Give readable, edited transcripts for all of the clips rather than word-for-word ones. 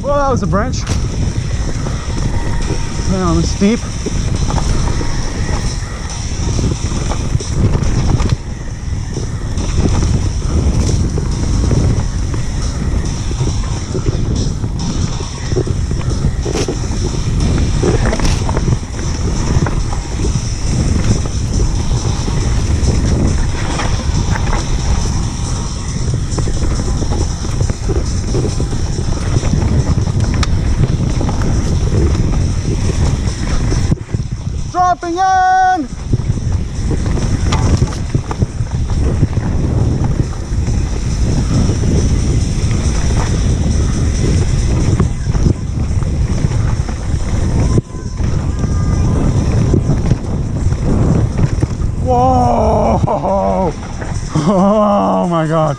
Well, that was a branch. Down the steep. Dropping in! Whoa! Oh my God.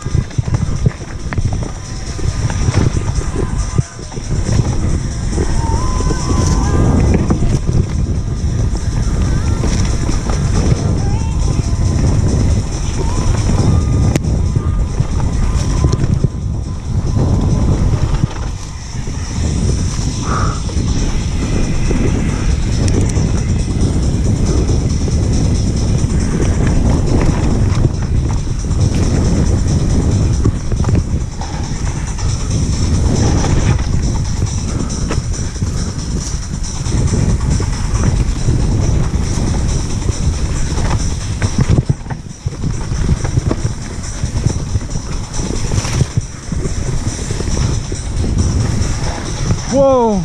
Whoa!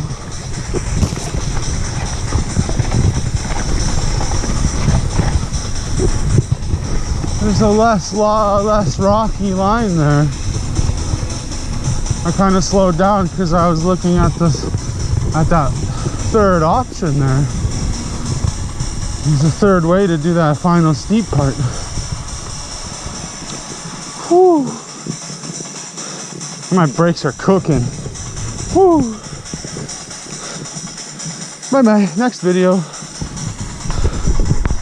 There's a less rocky line there. I kind of slowed down because I was looking at that third option there. There's a third way to do that final steep part. Whew! My brakes are cooking. Whew! Bye bye. Next video.